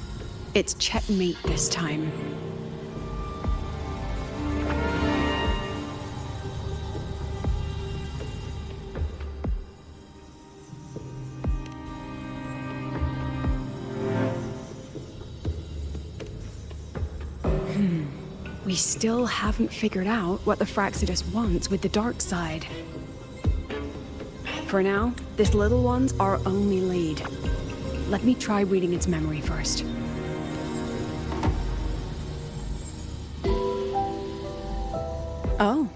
It's checkmate this time. We still haven't figured out what the Fraxidus wants with the dark side. For now, this little one's our only lead. Let me try reading its memory first. Oh,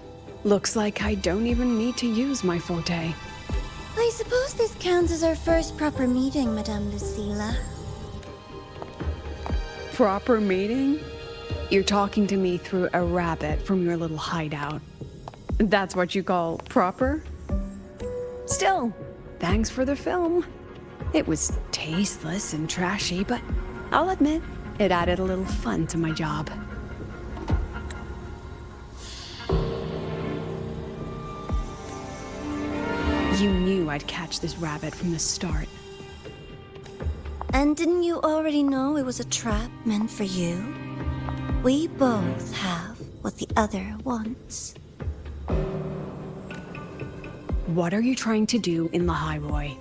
looks like I don't even need to use my forte. I suppose this counts as our first proper meeting, Madame Lucilla. Proper meeting? You're talking to me through a rabbit from your little hideout. That's what you call proper? Still, thanks for the film. It was tasteless and trashy, but I'll admit, it added a little fun to my job. You knew I'd catch this rabbit from the start. And didn't you already know it was a trap meant for you? We both have what the other wants. What are you trying to do in the highway?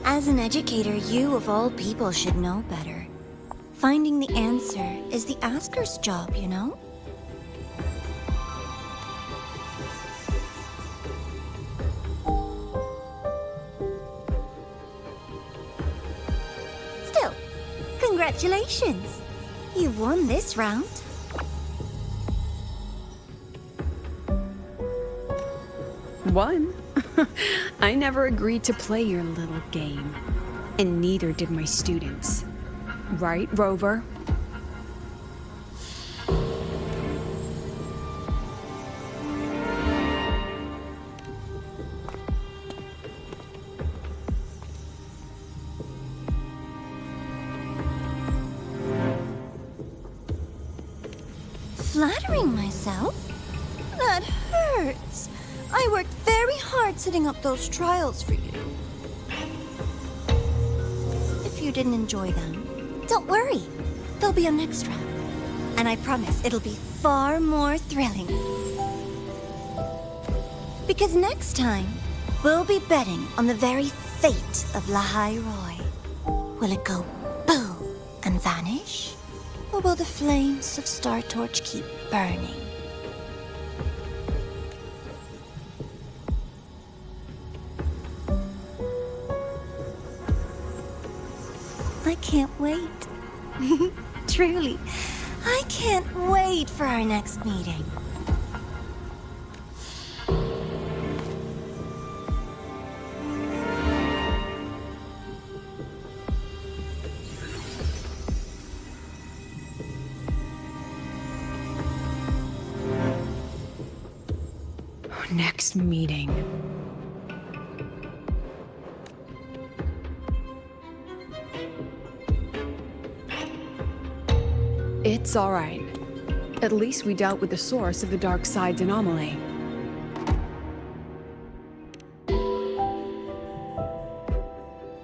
As an educator, you of all people should know better. Finding the answer is the asker's job, you know? Still, congratulations! You've won this round. One? I never agreed to play your little game. And neither did my students. Right, Rover? Flattering myself? That hurts. I worked very hard setting up those trials for you. If you didn't enjoy them, don't worry. There'll be a next round. And I promise it'll be far more thrilling. Because next time, we'll be betting on the very fate of Lahai Roy. Will it go boo and vanish? Or will the flames of Star Torch keep burning? I can't wait. Truly, I can't wait for our next meeting. Next meeting. It's all right. At least we dealt with the source of the dark side's anomaly.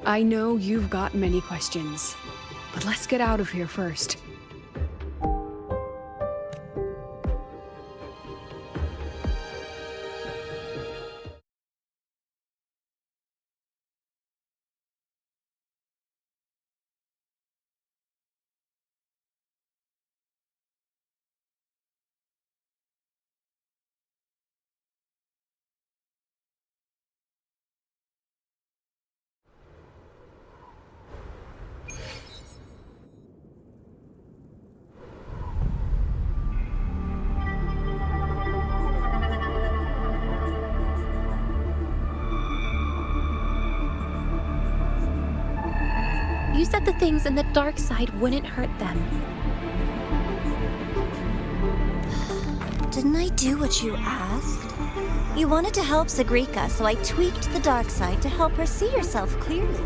I know you've got many questions, but let's get out of here first. You said the things in the dark side wouldn't hurt them. Didn't I do what you asked? You wanted to help Segue, so I tweaked the dark side to help her see herself clearly.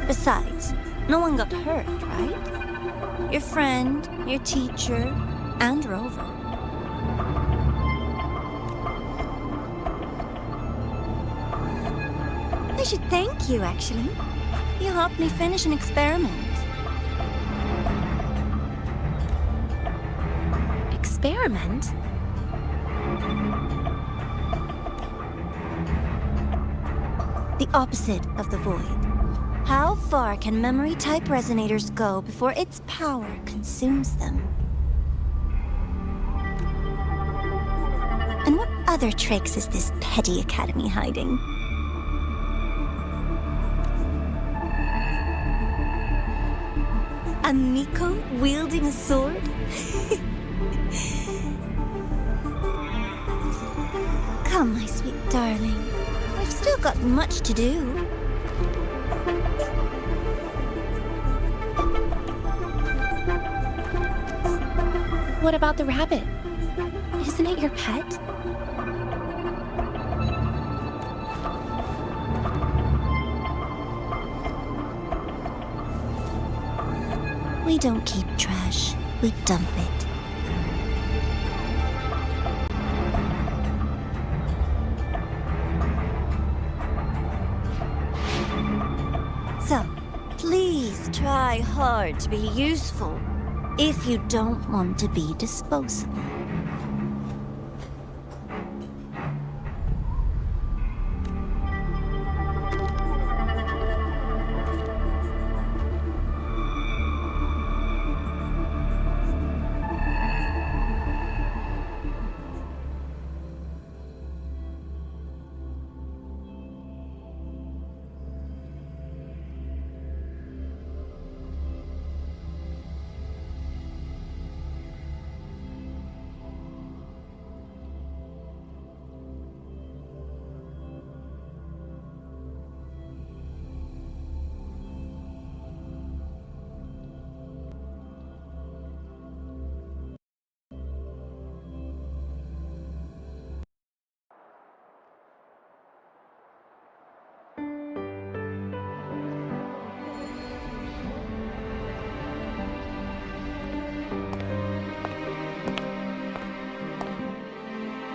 Besides, no one got hurt, right? your friend, your teacher, and Rover. I should thank you, actually. You helped me finish an experiment. Experiment? The opposite of the void. How far can memory-type resonators go before its power consumes them? And what other tricks is this petty academy hiding? A Miko wielding a sword? Come, my sweet darling. We've still got much to do. What about the rabbit? Isn't it your pet? We don't keep trash, we dump it. So, please try hard to be useful if you don't want to be disposable.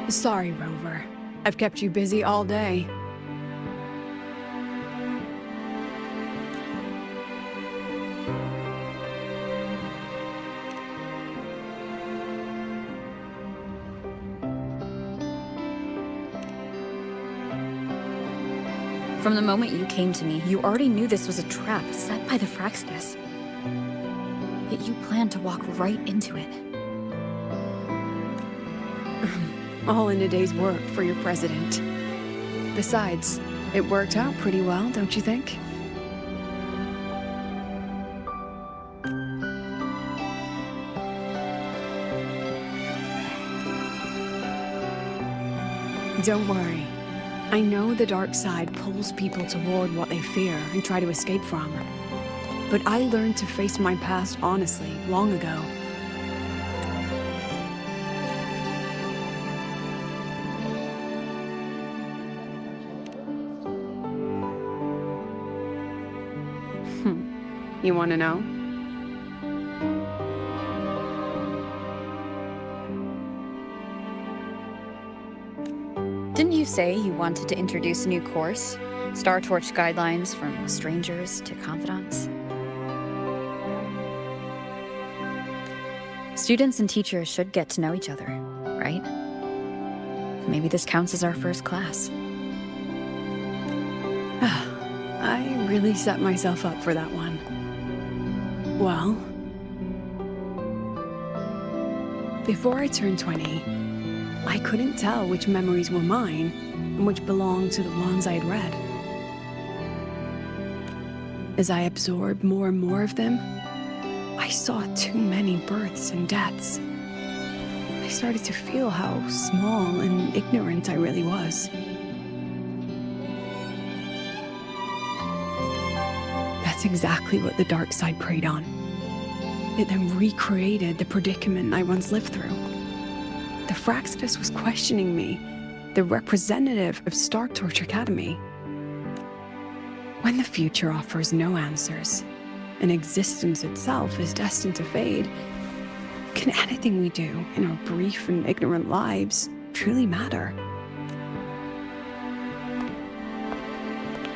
Sorry, Rover. I've kept you busy all day. From the moment you came to me, you already knew this was a trap set by the Fraxidus. Yet you planned to walk right into it. All in a day's work for your president. Besides, it worked out pretty well, don't you think? Don't worry. I know the dark side pulls people toward what they fear and try to escape from. But I learned to face my past honestly long ago. You want to know? Didn't you say you wanted to introduce a new course? Star Torch guidelines from strangers to confidants? Students and teachers should get to know each other, right? Maybe this counts as our first class. I really set myself up for that one. Well, before I turned 20, I couldn't tell which memories were mine and which belonged to the ones I had read. As I absorbed more and more of them, I saw too many births and deaths. I started to feel how small and ignorant I really was. That's exactly what the dark side preyed on. It then recreated the predicament I once lived through. The Fraxidus was questioning me, the representative of Star Torch Academy. When the future offers no answers, and existence itself is destined to fade, can anything we do in our brief and ignorant lives truly matter?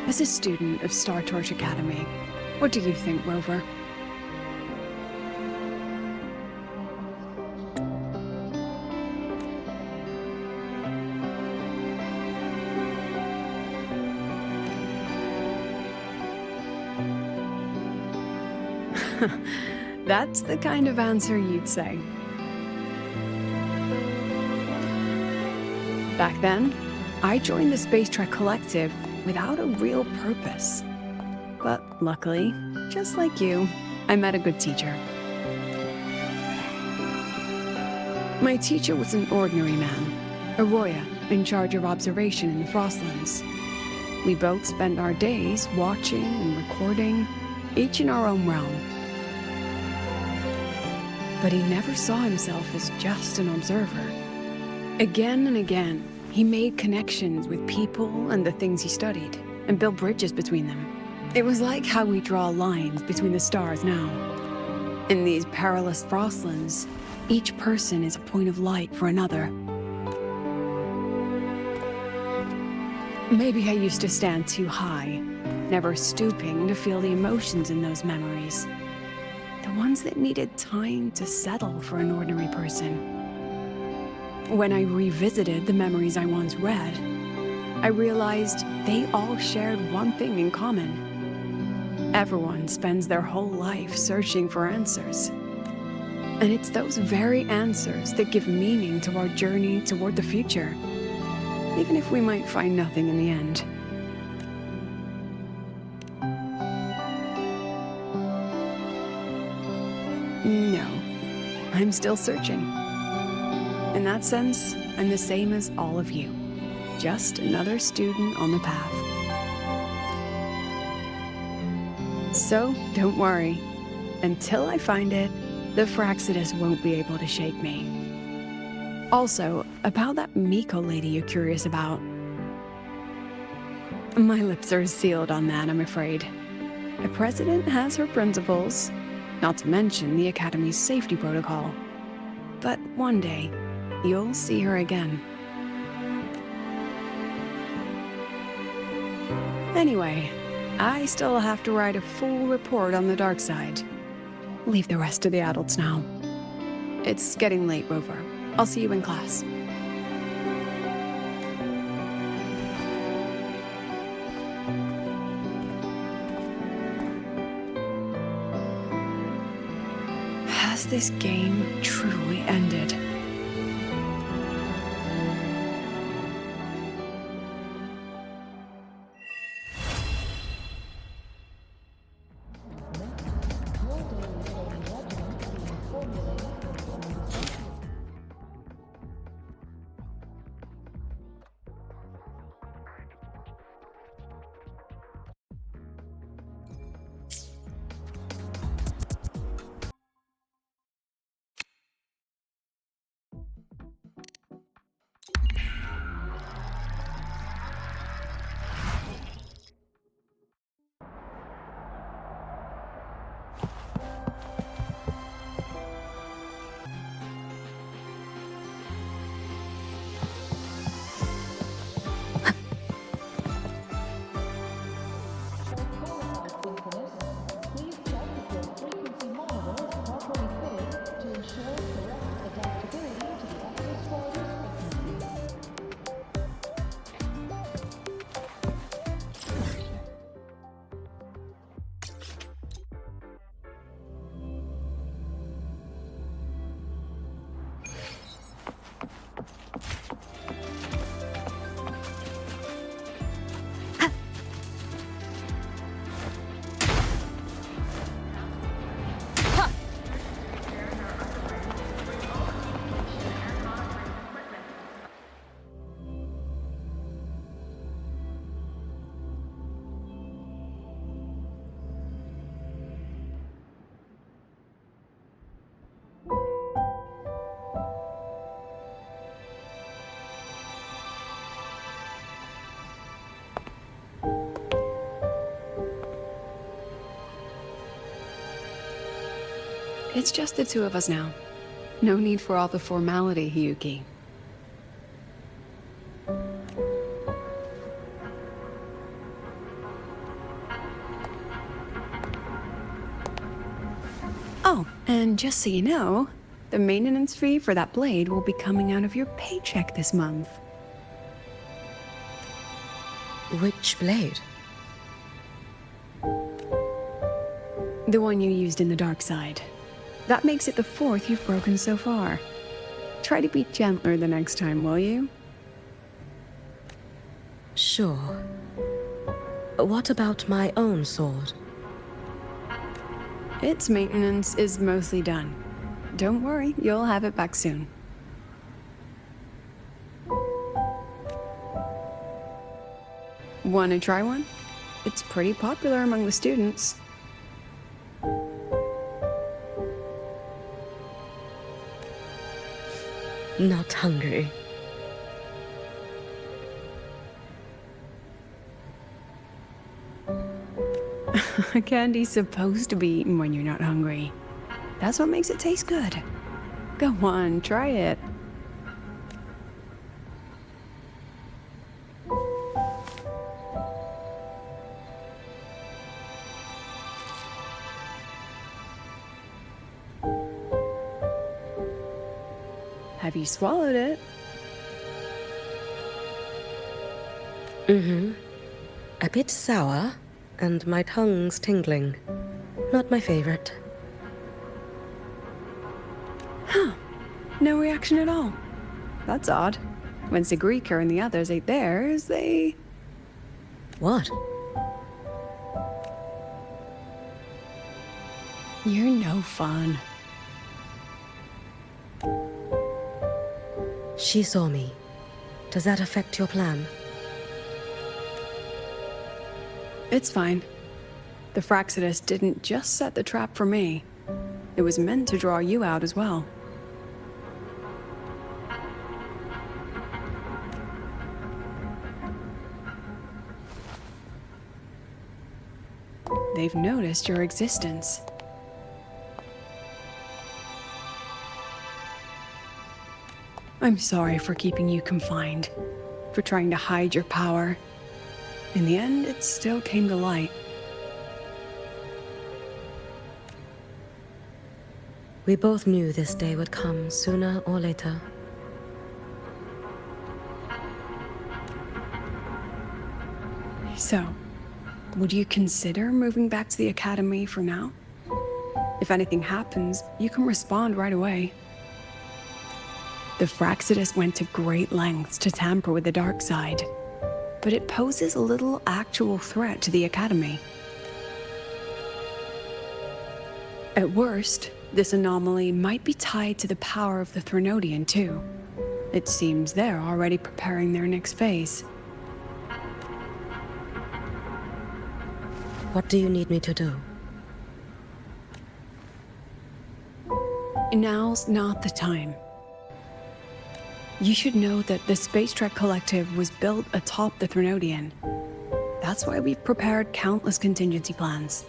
As a student of Star Torch Academy, what do you think, Rover? That's the kind of answer you'd say. Back then, I joined the Space Trek Collective without a real purpose. But luckily, just like you, I met a good teacher. My teacher was an ordinary man, Arroya, in charge of observation in the Frostlands. We both spent our days watching and recording, each in our own realm. But he never saw himself as just an observer. Again and again, he made connections with people and the things he studied, and built bridges between them. It was like how we draw lines between the stars now. In these perilous Frostlands, each person is a point of light for another. Maybe I used to stand too high, never stooping to feel the emotions in those memories. The ones that needed time to settle for an ordinary person. When I revisited the memories I once read, I realized they all shared one thing in common. Everyone spends their whole life searching for answers. And it's those very answers that give meaning to our journey toward the future, even if we might find nothing in the end. No, I'm still searching. In that sense, I'm the same as all of you. Just another student on the path. So, don't worry. Until I find it, the Fraxidus won't be able to shake me. Also, about that Miko lady you're curious about. My lips are sealed on that, I'm afraid. A president has her principles, not to mention the Academy's safety protocol. But one day, you'll see her again. Anyway, I still have to write a full report on the dark side. Leave the rest to the adults now. It's getting late, Rover. I'll see you in class. Has this game truly ended? It's just the two of us now. No need for all the formality, Hyuki. Oh, and just so you know, the maintenance fee for that blade will be coming out of your paycheck this month. Which blade? The one you used in the dark side. That makes it the 4th you've broken so far. Try to be gentler the next time, will you? Sure. What about my own sword? Its maintenance is mostly done. Don't worry, you'll have it back soon. Wanna try one? It's pretty popular among the students. Not hungry. Candy's supposed to be eaten when you're not hungry. That's what makes it taste good. Go on, try it. Have you swallowed it? Mm-hmm. A bit sour, and my tongue's tingling. Not my favorite. Huh. No reaction at all. That's odd. When Segue and the others ate theirs, they... What? You're no fun. She saw me. Does that affect your plan? It's fine. The Fraxidus didn't just set the trap for me. It was meant to draw you out as well. They've noticed your existence. I'm sorry for keeping you confined, for trying to hide your power. In the end, it still came to light. We both knew this day would come sooner or later. So, would you consider moving back to the Academy for now? If anything happens, you can respond right away. The Fraxidus went to great lengths to tamper with the dark side, but it poses a little actual threat to the Academy. At worst, this anomaly might be tied to the power of the Threnodian too. It seems they're already preparing their next phase. What do you need me to do? Now's not the time. You should know that the Space Trek Collective was built atop the Threnodian. That's why we've prepared countless contingency plans.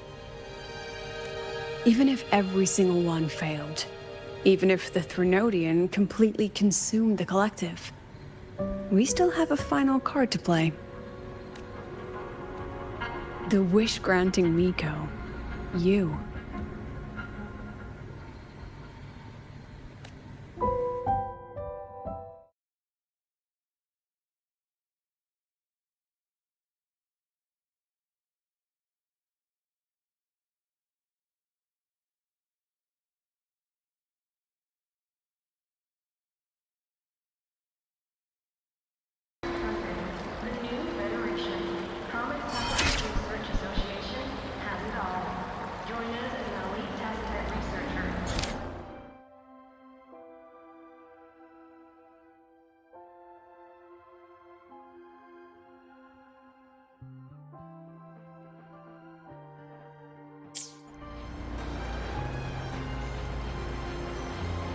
Even if every single one failed, even if the Threnodian completely consumed the Collective, we still have a final card to play. The wish-granting Miko. You.